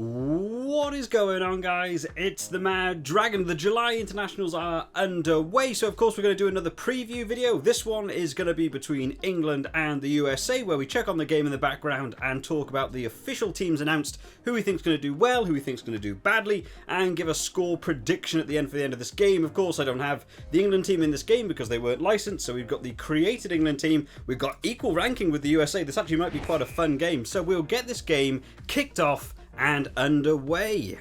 What is going on, guys? It's the Mad Dragon. The July internationals are underway, so of course we're going to do another preview video. This one is going to be between England and the USA, where we check on the game in the background and talk about the official teams announced, who we think is going to do well, who we think is going to do badly, and give a score prediction at the end for the end of this game. Of course, I don't have the England team in this game because they weren't licensed, so we've got the created England team. We've got equal ranking with the USA. This actually might be quite a fun game, so we'll get this game kicked off and underway.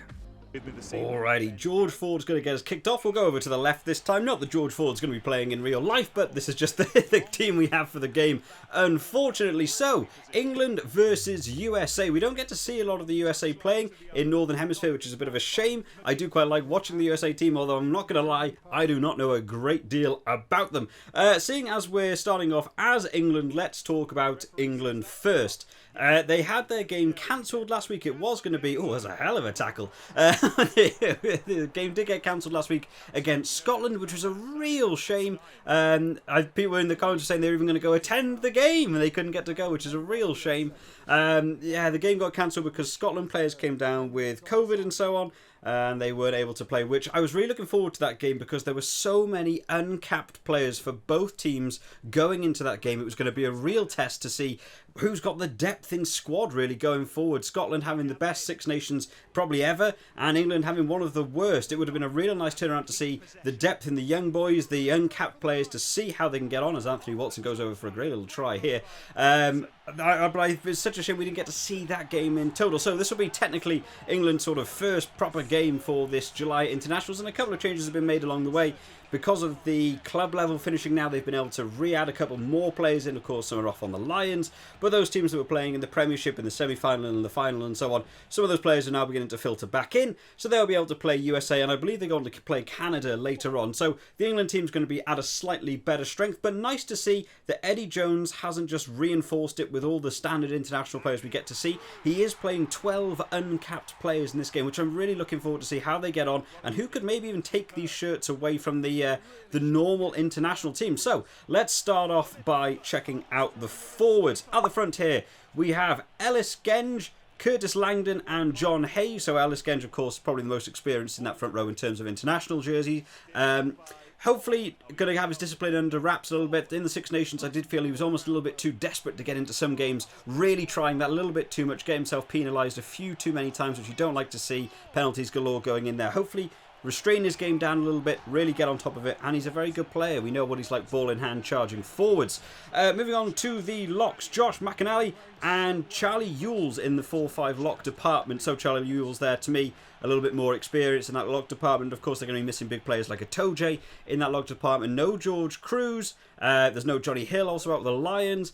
Alrighty, George Ford's going to get us kicked off. We'll go over to the left this time. Not that George Ford's going to be playing in real life, but this is just the team we have for the game, unfortunately. So, England versus USA. We don't get to see a lot of the USA playing in Northern Hemisphere, which is a bit of a shame. I do quite like watching the USA team, although I'm not going to lie, I do not know a great deal about them. Seeing as we're starting off as England, let's talk about England first. They had their game cancelled last week. It was going to be... Oh, that's a hell of a tackle. The game did get cancelled last week against Scotland, which was a real shame. People in the comments were saying they were even going to go attend the game, and they couldn't get to go, which is a real shame. Yeah, the game got cancelled because Scotland players came down with COVID and so on, and they weren't able to play, which I was really looking forward to that game because there were so many uncapped players for both teams going into that game. It was going to be a real test to see who's got the depth in squad really going forward. Scotland having the best Six Nations probably ever, and England having one of the worst. It would have been a real nice turnaround to see the depth in the young boys, the uncapped players, to see how they can get on as Anthony Watson goes over for a great little try here. It's such a shame we didn't get to see that game in total. So this will be technically England's sort of first proper game for this July internationals, and a couple of changes have been made along the way. Because of the club level finishing now, they've been able to re-add a couple more players in. Of course, some are off on the Lions, but those teams that were playing in the Premiership, in the semi-final and the final and so on, some of those players are now beginning to filter back in, so they'll be able to play USA, and I believe they're going to play Canada later on. So the England team's going to be at a slightly better strength, but nice to see that Eddie Jones hasn't just reinforced it with all the standard international players we get to see. He is playing 12 uncapped players in this game, which I'm really looking forward to see how they get on, and who could maybe even take these shirts away from the normal international team. So let's start off by checking out the forwards. At the front here, we have Ellis Genge, Curtis Langdon and John Hayes. So Ellis Genge, of course, probably the most experienced in that front row in terms of international jersey. Hopefully going to have his discipline under wraps a little bit. In the Six Nations, I did feel he was almost a little bit too desperate to get into some games, really trying that a little bit too much, get himself penalised a few too many times, which you don't like to see. Penalties galore going in there. Hopefully restrain his game down a little bit, really get on top of it, and he's a very good player. We know what he's like, ball in hand, charging forwards. Moving on to the locks, Josh McInally and Charlie Ewells in the 4-5 lock department. So Charlie Ewells there, to me, a little bit more experience in that lock department. Of course, they're going to be missing big players like a Toje in that lock department. No George Cruz. There's no Johnny Hill, also out with the Lions.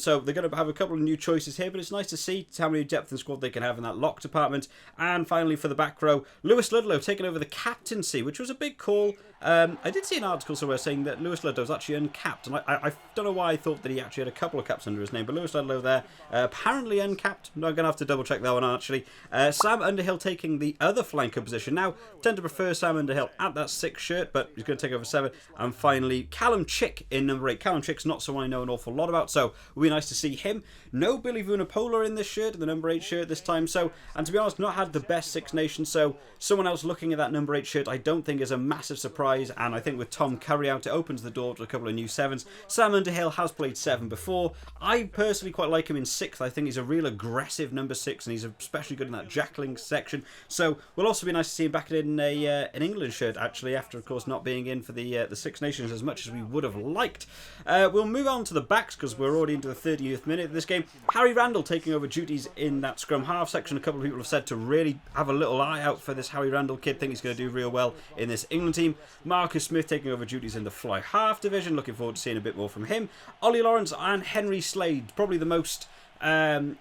So they're going to have a couple of new choices here, but it's nice to see how many depth and squad they can have in that lock department. And finally, for the back row, Lewis Ludlow taking over the captaincy, which was a big call. I did see an article somewhere saying that Lewis Ludlow was actually uncapped, and I don't know why I thought that he actually had a couple of caps under his name, but Lewis Ludlow there, apparently uncapped. I'm going to have to double check that one actually. Sam Underhill taking the other flanker position. Now, tend to prefer Sam Underhill at that 6 shirt, but he's going to take over 7. And finally, Callum Chick in number 8. Callum Chick's not someone I know an awful lot about, so it would be nice to see him. No Billy Vunipola in this shirt, the number 8 shirt this time. So, and to be honest, not had the best Six Nations, so someone else looking at that number 8 shirt I don't think is a massive surprise, and I think with Tom Curry out, it opens the door to a couple of new 7s. Sam Underhill has played 7 before. I personally quite like him in 6th. I think he's a real aggressive number 6, and he's especially good in that jackling section. So, will also be nice to see him back in an England shirt, actually, after, of course, not being in for the Six Nations as much as we would have liked. We'll move on to the backs, because we're already into the 30th minute of this game. Harry Randall taking over duties in that scrum half section. A couple of people have said to really have a little eye out for this Harry Randall kid. Think he's going to do real well in this England team. Marcus Smith taking over duties in the fly half division. Looking forward to seeing a bit more from him. Ollie Lawrence and Henry Slade, probably the most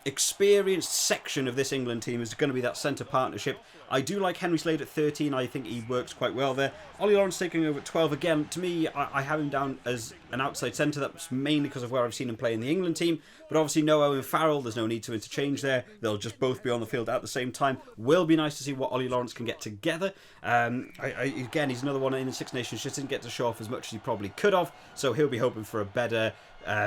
experienced section of this England team, is going to be that centre partnership. I do like Henry Slade at 13. I think he works quite well there. Ollie Lawrence taking over at 12. Again, to me, I have him down as an outside centre. That's mainly because of where I've seen him play in the England team. But obviously, no Owen Farrell. There's no need to interchange there. They'll just both be on the field at the same time. Will be nice to see what Ollie Lawrence can get together. Again, he's another one in the Six Nations. Just didn't get to show off as much as he probably could have. So he'll be hoping for a better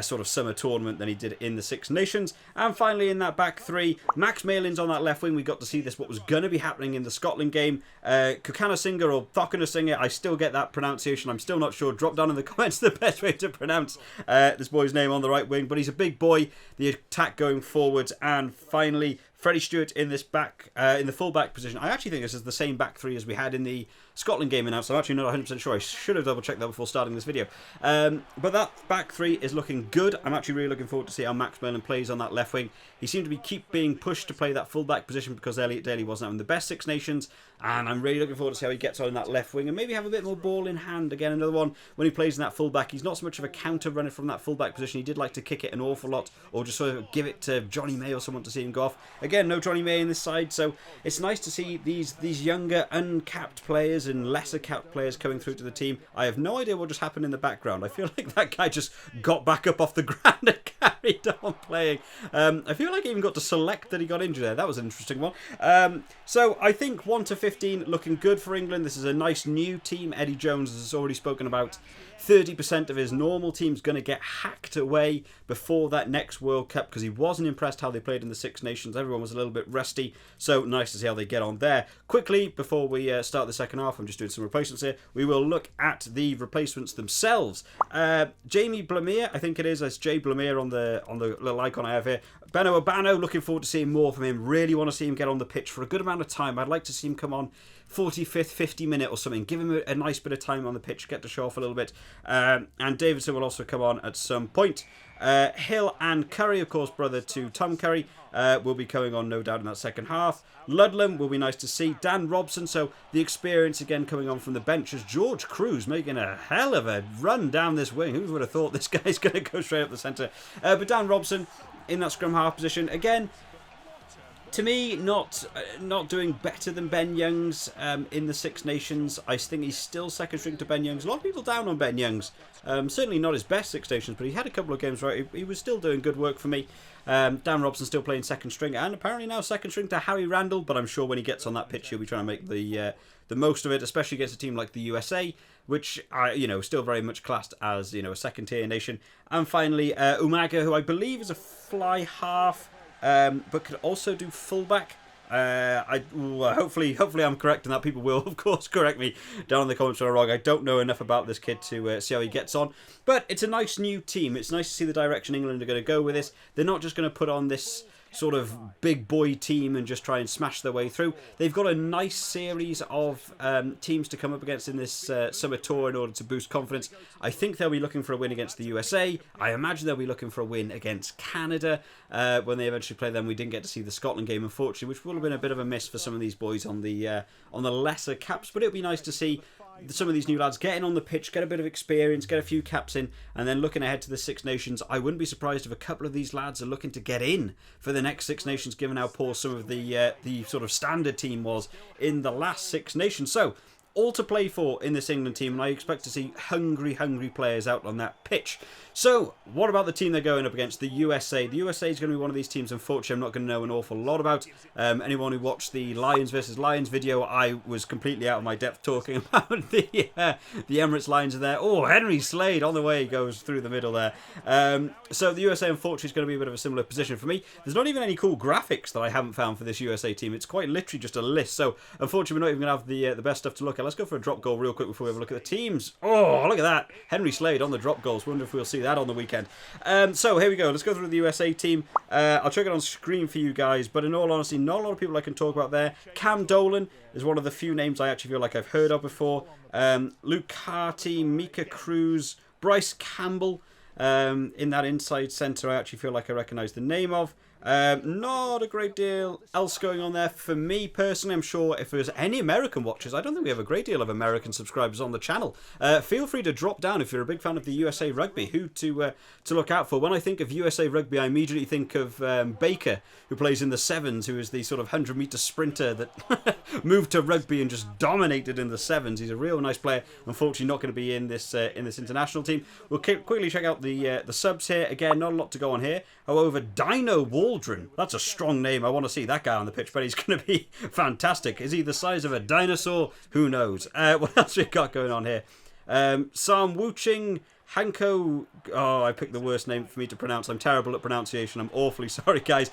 sort of summer tournament than he did in the Six Nations. And finally, in that back three, Max Malin's on that left wing. We got to see this, what was going to be happening in the Scotland game. Kukanasinger or Thokanasinger, I still get that pronunciation. I'm still not sure. Drop down in the comments the best way to pronounce this boy's name on the right wing. But he's a big boy. The attack going forwards. And finally, Freddie Stewart in this back, in the full-back position. I actually think this is the same back three as we had in the Scotland game announced. I'm actually not 100% sure. I should have double-checked that before starting this video. But that back three is looking good. I'm actually really looking forward to see how Max Malin plays on that left wing. He seemed to keep being pushed to play that full-back position because Elliot Daly wasn't having the best Six Nations. And I'm really looking forward to see how he gets on in that left wing and maybe have a bit more ball in hand. Again, another one when he plays in that full-back. He's not so much of a counter runner from that full-back position. He did like to kick it an awful lot or just sort of give it to Johnny May or someone to see him go off. Again, no Johnny May in this side, so it's nice to see these younger uncapped players and lesser capped players coming through to the team. I have no idea what just happened in the background. I feel like that guy just got back up off the ground and carried on playing. I feel like he even got to select that he got injured there. That was an interesting one. So I think 1 to 15 looking good for England. This is a nice new team. Eddie Jones has already spoken about 30% of his normal team's going to get hacked away before that next World Cup because he wasn't impressed how they played in the Six Nations. Everyone was a little bit rusty, so nice to see how they get on there. Quickly, before we start the second half, I'm just doing some replacements here. We will look at the replacements themselves. Jamie Blamire, I think it is. That's Jay Blamire on the little icon I have here. Beno Obano, looking forward to seeing more from him. Really want to see him get on the pitch for a good amount of time. I'd like to see him come on 45th, 50 minute or something. Give him a nice bit of time on the pitch, get to show off a little bit. And Davidson will also come on at some point. Hill and Curry, of course, brother to Tom Curry, will be coming on, no doubt, in that second half. Ludlam will be nice to see. Dan Robson, so the experience again coming on from the bench as George Cruz making a hell of a run down this wing. Who would have thought this guy's going to go straight up the centre? But Dan Robson in that scrum half position again. To me, not doing better than Ben Youngs in the Six Nations. I think he's still second string to Ben Youngs. A lot of people down on Ben Youngs. Certainly not his best Six Nations, but he had a couple of games where he was still doing good work for me. Dan Robson still playing second string, and apparently now second string to Harry Randall. But I'm sure when he gets on that pitch, he'll be trying to make the most of it, especially against a team like the USA, which are still very much classed as a second tier nation. And finally, Umaga, who I believe is a fly half. But could also do fullback. Hopefully I'm correct in that. People will, of course, correct me down in the comments if I'm wrong. I don't know enough about this kid to see how he gets on. But it's a nice new team. It's nice to see the direction England are going to go with this. They're not just going to put on this sort of big boy team and just try and smash their way through. They've got a nice series of teams to come up against in this summer tour in order to boost confidence. I think they'll be looking for a win against the USA. I imagine they'll be looking for a win against Canada when they eventually play them. We didn't get to see the Scotland game, unfortunately, which would have been a bit of a miss for some of these boys on the lesser caps, but it'll be nice to see some of these new lads getting on the pitch, get a bit of experience, get a few caps in, and then looking ahead to the Six Nations. I wouldn't be surprised if a couple of these lads are looking to get in for the next Six Nations, given how poor some of the sort of standard team was in the last Six Nations. So, all to play for in this England team, and I expect to see hungry players out on that pitch. So, what about the team they're going up against? The USA. The USA is going to be one of these teams, unfortunately, I'm not going to know an awful lot about. Anyone who watched the Lions versus Lions video, I was completely out of my depth talking about the Emirates Lions are there. Oh, Henry Slade on the way, goes through the middle there. So, the USA, unfortunately, is going to be a bit of a similar position for me. There's not even any cool graphics that I haven't found for this USA team. It's quite literally just a list. So, unfortunately, we're not even going to have the best stuff to look at. Let's go for a drop goal real quick before we have a look at the teams. Oh, look at that. Henry Slade on the drop goals. Wonder if we'll see that on the weekend. So here we go. Let's go through the USA team. I'll check it on screen for you guys, but in all honesty, not a lot of people I can talk about there. Cam Dolan is one of the few names I actually feel like I've heard of before. Luke Carty, Mika Cruz, Bryce Campbell in that inside centre I actually feel like I recognise the name of. Not a great deal else going on there for me personally. I'm sure if there's any American watchers, I don't think we have a great deal of American subscribers on the channel. Feel free to drop down if you're a big fan of the USA Rugby, who to look out for. When I think of USA Rugby, I immediately think of Baker, who plays in the Sevens, who is the sort of 100-metre sprinter that moved to rugby and just dominated in the Sevens. He's a real nice player. Unfortunately, not going to be in this international team. We'll quickly check out the subs here. Again, not a lot to go on here. However, Dino Waldron, that's a strong name. I want to see that guy on the pitch, but he's going to be fantastic. Is he the size of a dinosaur? Who knows? What else we got going on here? Sam Wuching, Hanko, oh, I picked the worst name for me to pronounce. I'm terrible at pronunciation. I'm awfully sorry, guys.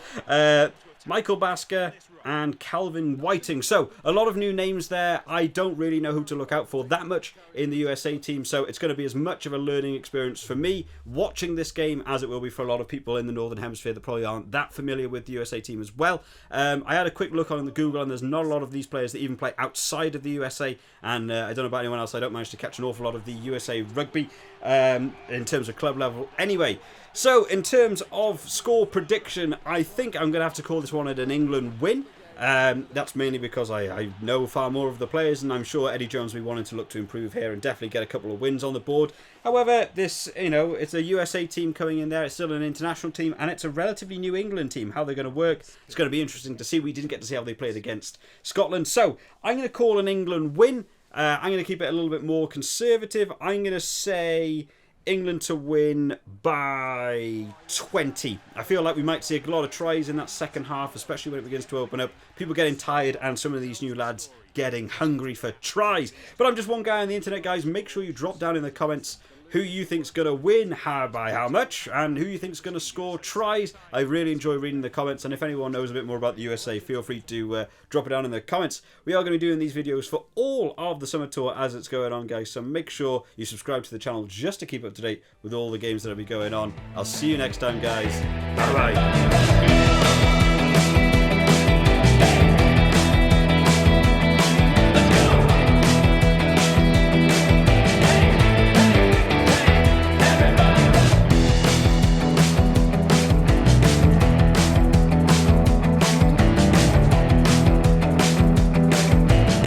Michael Basker and Calvin Whiting. So, a lot of new names there. I don't really know who to look out for that much in the USA team, so it's going to be as much of a learning experience for me watching this game as it will be for a lot of people in the Northern Hemisphere that probably aren't that familiar with the USA team as well. I had a quick look on the Google, and there's not a lot of these players that even play outside of the USA, and I don't know about anyone else. I don't manage to catch an awful lot of the USA rugby in terms of club level. Anyway, so in terms of score prediction, I think I'm going to have to call this one an England win. That's mainly because I know far more of the players, and I'm sure Eddie Jones will be wanting to look to improve here and definitely get a couple of wins on the board. However, this, it's a USA team coming in there. It's still an international team, and it's a relatively new England team. How they're going to work, it's going to be interesting to see. We didn't get to see how they played against Scotland. So I'm going to call an England win. I'm going to keep it a little bit more conservative. I'm going to say England to win by 20. I feel like we might see a lot of tries in that second half, especially when it begins to open up. People getting tired and some of these new lads getting hungry for tries. But I'm just one guy on the internet, guys. Make sure you drop down in the comments who you think's going to win, by how much, and who you think's going to score tries. I really enjoy reading the comments, and if anyone knows a bit more about the USA, feel free to drop it down in the comments. We are going to be doing these videos for all of the summer tour as it's going on, guys, so make sure you subscribe to the channel just to keep up to date with all the games that will be going on. I'll see you next time, guys. Bye-bye.